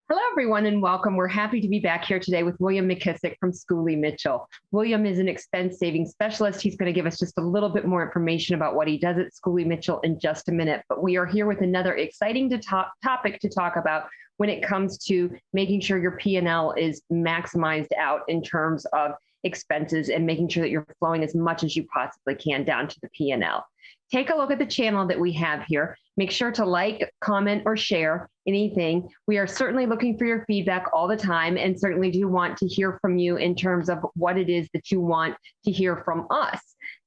Hello, everyone, and welcome. We're happy to be back here today with William McKissock from Schooley Mitchell. William is an expense savings specialist. He's going to give us just a little bit more information about what he does at Schooley Mitchell in just a minute. But we are here with another exciting topic to talk about when it comes to making sure your P&L is maximized out in terms of expenses and making sure that you're flowing as much as you possibly can down to the P&L. Take a look at the channel that we have here. Make sure to like, comment, or share anything. We are certainly looking for your feedback all the time and certainly do want to hear from you in terms of what it is that you want to hear from us.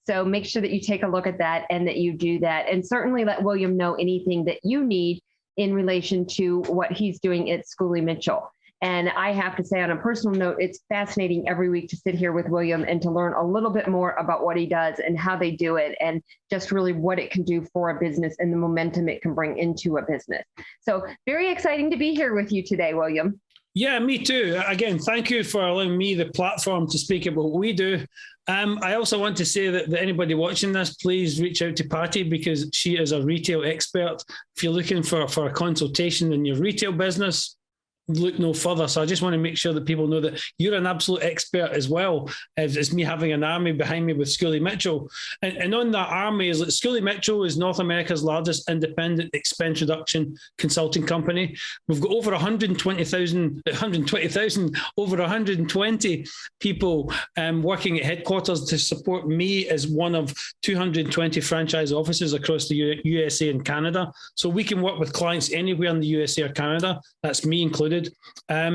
So make sure that you take a look at that and that you do that. And certainly let William know anything that you need in relation to what he's doing at Schooley Mitchell. And I have to say, on a personal note, it's fascinating every week to sit here with William and to learn a little bit more about what he does and how they do it, and just really what it can do for a business and the momentum it can bring into a business. So very exciting to be here with you today, William. Yeah, me too. Again, thank you for allowing me the platform to speak about what we do. I also want to say that anybody watching this, please reach out to Patty because she is a retail expert. If you're looking for a consultation in your retail business, look no further. So I just want to make sure that people know that you're an absolute expert as well. It's me having an army behind me with Schooley Mitchell. And on that army is that Schooley Mitchell is North America's largest independent expense reduction consulting company. We've got over 120 people working at headquarters to support me as one of 220 franchise offices across the USA and Canada. So we can work with clients anywhere in the USA or Canada. That's me included.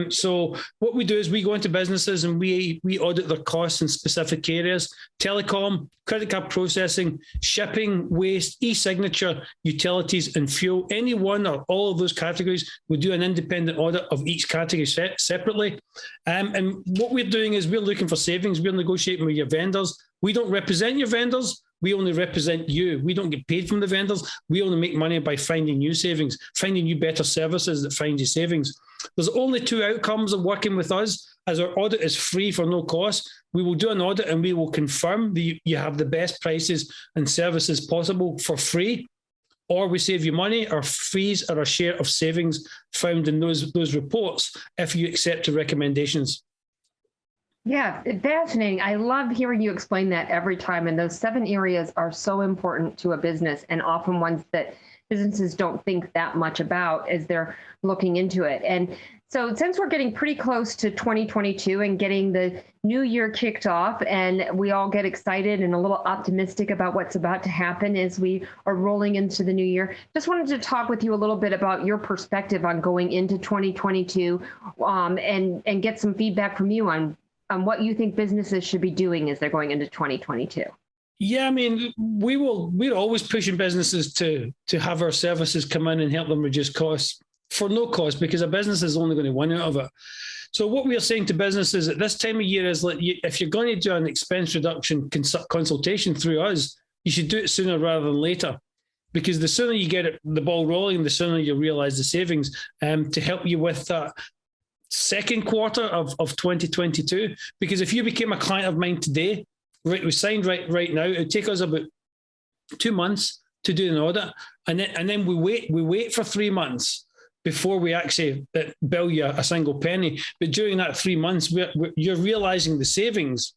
So what we do is we go into businesses and we audit their costs in specific areas: telecom, credit card processing, shipping, waste, e-signature, utilities, and fuel. Any one or all of those categories, we do an independent audit of each category separately. And what we're doing is we're looking for savings. We're negotiating with your vendors. We don't represent your vendors. We only represent you. We don't get paid from the vendors. We only make money by finding you savings, finding you better services that find you savings. There's only two outcomes of working with us, as our audit is free for no cost. We will do an audit and we will confirm that you have the best prices and services possible for free, or we save you money. Our fees are a share of savings found in those reports if you accept the recommendations. Yeah, fascinating. I love hearing you explain that every time. And those 7 areas are so important to a business, and often ones that businesses don't think that much about as they're looking into it. And so since we're getting pretty close to 2022 and getting the new year kicked off, and we all get excited and a little optimistic about what's about to happen as we are rolling into the new year, just wanted to talk with you a little bit about your perspective on going into 2022 and get some feedback from you on what you think businesses should be doing as they're going into 2022. Yeah, I mean, we're always pushing businesses to have our services come in and help them reduce costs for no cost, because a business is only going to win out of it. So what we are saying to businesses at this time of year is that if you're going to do an expense reduction consultation through us, you should do it sooner rather than later, because the sooner you get the ball rolling, the sooner you realize the savings to help you with that second quarter of 2022. Because if you became a client of mine today, right, we signed right now, it would take us about 2 months to do an audit, and then we wait for 3 months before we actually bill you a single penny. But during that 3 months, you're realizing the savings,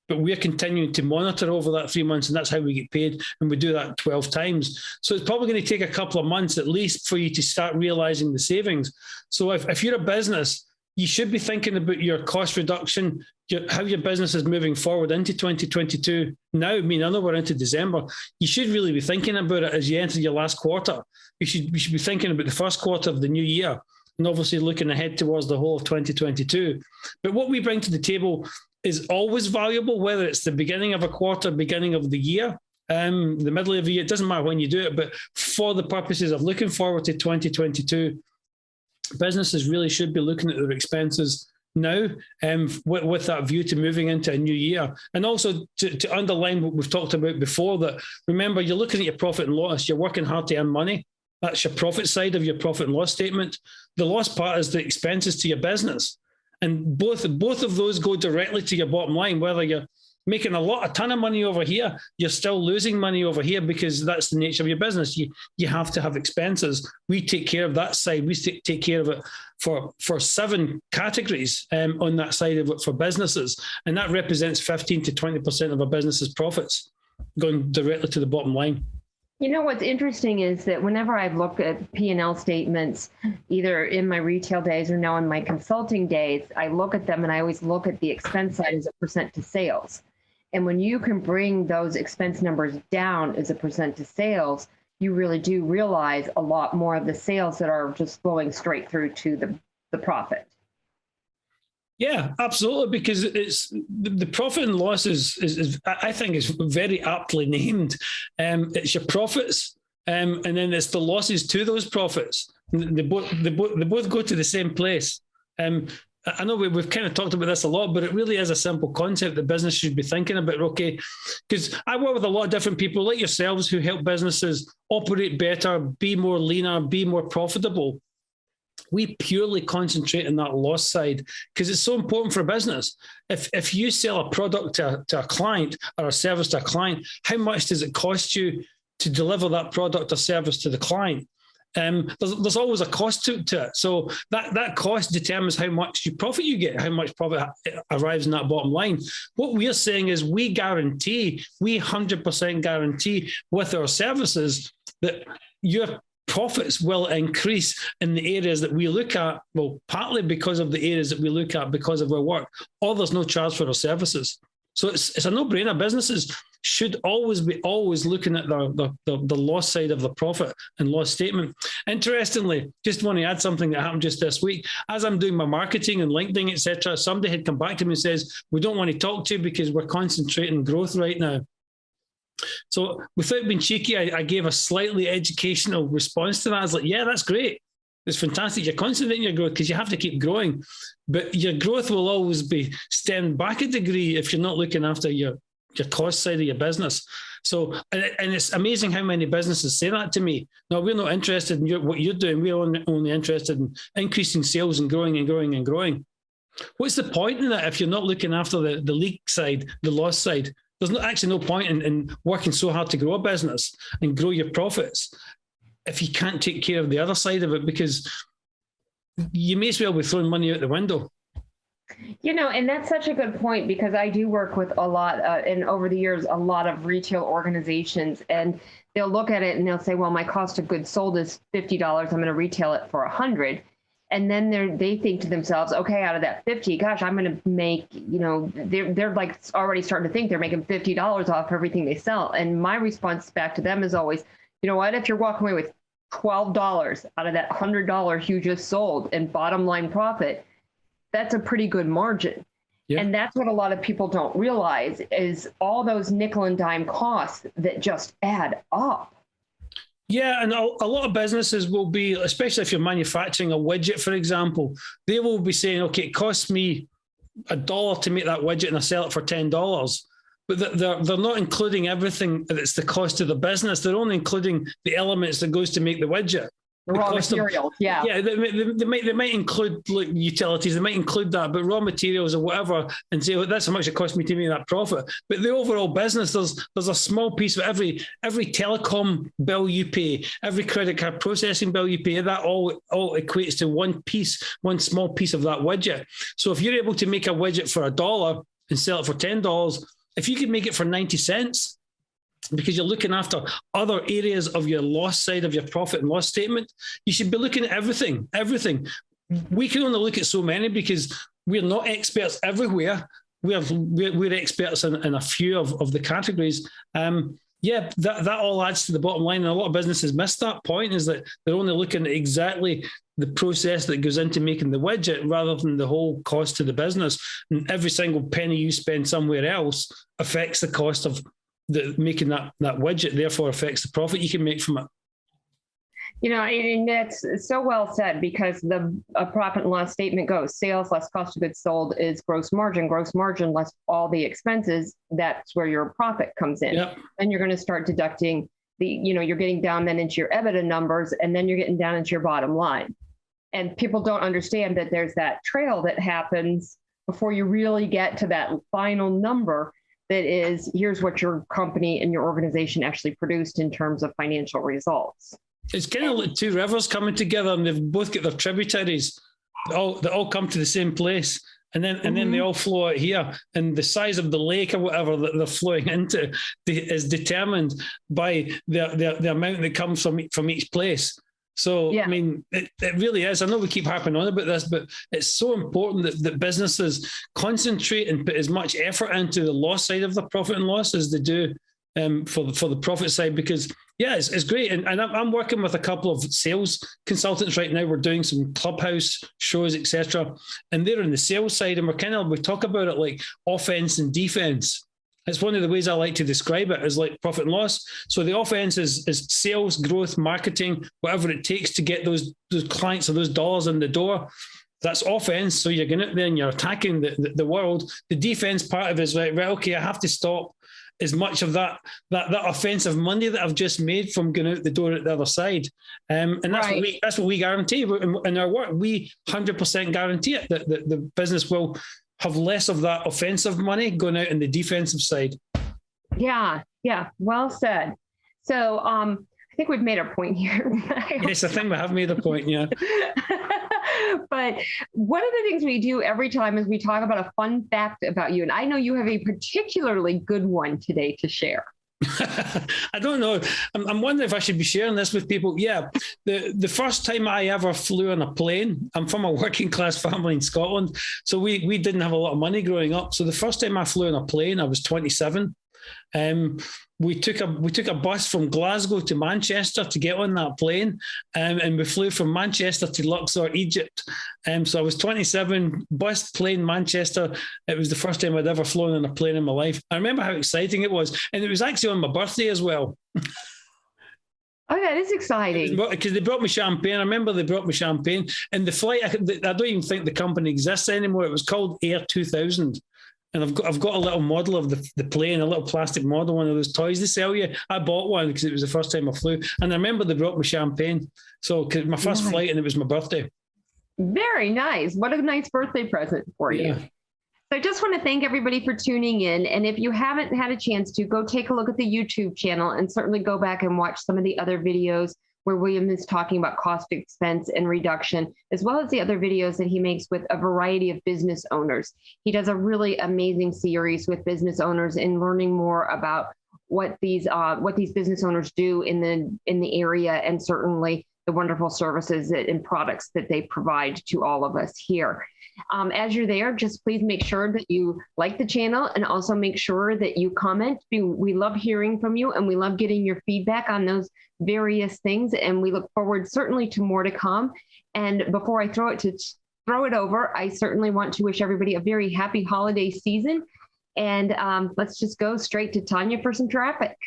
but we're continuing to monitor over that 3 months, and that's how we get paid. And we do that 12 times. So it's probably going to take a couple of months at least for you to start realizing the savings. So if you're a business, you should be thinking about your cost reduction, how your business is moving forward into 2022. Now, I know we're into December. You should really be thinking about it as you enter your last quarter. You should be thinking about the first quarter of the new year, and obviously looking ahead towards the whole of 2022. But what we bring to the table is always valuable, whether it's the beginning of a quarter, beginning of the year, the middle of the year. It doesn't matter when you do it, but for the purposes of looking forward to 2022, businesses really should be looking at their expenses now, with that view to moving into a new year. And also to underline what we've talked about before, that remember, you're looking at your profit and loss. You're working hard to earn money. That's your profit side of your profit and loss statement. The loss part is the expenses to your business. And both of those go directly to your bottom line, whether you're making a ton of money over here, you're still losing money over here because that's the nature of your business. You have to have expenses. We take care of that side. We take care of it for 7 categories on that side of it for businesses. And that represents 15 to 20% of a business's profits going directly to the bottom line. You know, what's interesting is that whenever I look at P&L statements, either in my retail days or now in my consulting days, I look at them and I always look at the expense side as a percent to sales. And when you can bring those expense numbers down as a percent to sales, you really do realize a lot more of the sales that are just flowing straight through to the profit. Yeah, absolutely, because it's the profit and loss is I think is very aptly named. It's your profits, and then it's the losses to those profits. They both go to the same place. I know we've kind of talked about this a lot, but it really is a simple concept that business should be thinking about. Okay, because I work with a lot of different people like yourselves who help businesses operate better, be more leaner, be more profitable. We purely concentrate on that loss side because it's so important for a business. If you sell a product to a client or a service to a client, how much does it cost you to deliver that product or service to the client? There's always a cost to it. So that cost determines how much profit you get, how much profit arrives in that bottom line. What we're saying is we 100% guarantee with our services that your profits will increase in the areas that we look at, well, partly because of the areas that we look at because of our work, or there's no charge for our services. So it's a no-brainer. Businesses should always be looking at the loss side of the profit and loss statement. Interestingly, just want to add something that happened just this week. As I'm doing my marketing and LinkedIn, etc., somebody had come back to me and says, we don't want to talk to you because we're concentrating growth right now. So without being cheeky, I gave a slightly educational response to that. I was like, yeah, that's great. It's fantastic. You're concentrating your growth because you have to keep growing. But your growth will always be stemmed back a degree if you're not looking after your cost side of your business. So, and it's amazing how many businesses say that to me. No, we're not interested in what you're doing. We're only interested in increasing sales and growing and growing and growing. What's the point in that if you're not looking after the leak side, the loss side? There's actually no point in working so hard to grow a business and grow your profits if you can't take care of the other side of it, because you may as well be throwing money out the window. You know, and that's such a good point, because I do work with a lot, and over the years, a lot of retail organizations, and they'll look at it and they'll say, well, my cost of goods sold is $50. I'm going to retail it for $100. And then they think to themselves, okay, out of that 50, gosh, I'm going to make, you know, they're like already starting to think they're making $50 off everything they sell. And my response back to them is always, you know what, if you're walking away with $12 out of that $100 you just sold and bottom line profit, that's a pretty good margin. Yeah. And that's what a lot of people don't realize is all those nickel and dime costs that just add up. Yeah, and a lot of businesses will be, especially if you're manufacturing a widget, for example, they will be saying, okay, it costs me $1 to make that widget and I sell it for $10. But they're not including everything that's the cost of the business. They're only including the elements that goes to make the widget. The raw materials, yeah. Yeah, they might include like utilities, they might include that, but raw materials or whatever, and say, well, that's how much it cost me to make that profit. But the overall business, there's a small piece of every telecom bill you pay, every credit card processing bill you pay, that all equates to one small piece of that widget. So if you're able to make a widget for $1 and sell it for $10, if you could make it for 90 cents, because you're looking after other areas of your loss side of your profit and loss statement, you should be looking at everything. We can only look at so many because we're not experts everywhere. We're experts in a few of the categories. That all adds to the bottom line. And a lot of businesses miss that point, is that they're only looking at exactly the process that goes into making the widget rather than the whole cost to the business. And every single penny you spend somewhere else affects the cost of making that widget, therefore affects the profit you can make from it. You know, and that's so well said, because a profit and loss statement goes sales less cost of goods sold is gross margin less all the expenses. That's where your profit comes in. Yep. And you're going to start deducting you're getting down then into your EBITDA numbers, and then you're getting down into your bottom line. And people don't understand that there's that trail that happens before you really get to that final number. that is, here's what your company and your organization actually produced in terms of financial results. It's kind of like two rivers coming together, and they've both got their tributaries. They all come to the same place. And then they all flow out here, and the size of the lake or whatever that they're flowing into is determined by the amount that comes from each place. So, yeah. I mean, it really is. I know we keep harping on about this, but it's so important that businesses concentrate and put as much effort into the loss side of the profit and loss as they do for the profit side, because it's great. And I'm working with a couple of sales consultants right now. We're doing some clubhouse shows, etc. And they're on the sales side, and we talk about it like offense and defense. It's one of the ways I like to describe it, as like profit and loss. So the offense is sales, growth, marketing, whatever it takes to get those clients or those dollars in the door. That's offense. So you're going out there and you're attacking the world. The defense part of it is right, okay, I have to stop as much of that offensive money that I've just made from going out the door at the other side. And that's what we guarantee. In our work, we 100% guarantee it, that the business will have less of that offensive money going out in the defensive side. Yeah. Well said. So I think we've made our point here. Yes, I think we have made a point, yeah. But one of the things we do every time is we talk about a fun fact about you. And I know you have a particularly good one today to share. I don't know. I'm wondering if I should be sharing this with people. Yeah, the first time I ever flew on a plane, I'm from a working class family in Scotland, so we didn't have a lot of money growing up. So the first time I flew on a plane, I was 27. We took a bus from Glasgow to Manchester to get on that plane, and we flew from Manchester to Luxor, Egypt. So I was 27, bus, plane, Manchester. It was the first time I'd ever flown on a plane in my life. I remember how exciting it was, and it was actually on my birthday as well. Oh, that is exciting. Because they brought me champagne. I remember they brought me champagne, and the flight, I don't even think the company exists anymore. It was called Air 2000. And I've got a little model of the plane, a little plastic model, one of those toys they sell you. I bought one because it was the first time I flew. And I remember they brought me champagne. So my first flight, and it was my birthday. Very nice. What a nice birthday present for you. So I just want to thank everybody for tuning in. And if you haven't had a chance to, go take a look at the YouTube channel and certainly go back and watch some of the other videos where William is talking about cost, expense, and reduction, as well as the other videos that he makes with a variety of business owners. He does a really amazing series with business owners in learning more about what these business owners do in the area, and certainly the wonderful services and products that they provide to all of us here. As you're there, just please make sure that you like the channel, and also make sure that you comment. We love hearing from you, and we love getting your feedback on those various things. And we look forward certainly to more to come. And before I throw it over, I certainly want to wish everybody a very happy holiday season. And let's just go straight to Tanya for some traffic.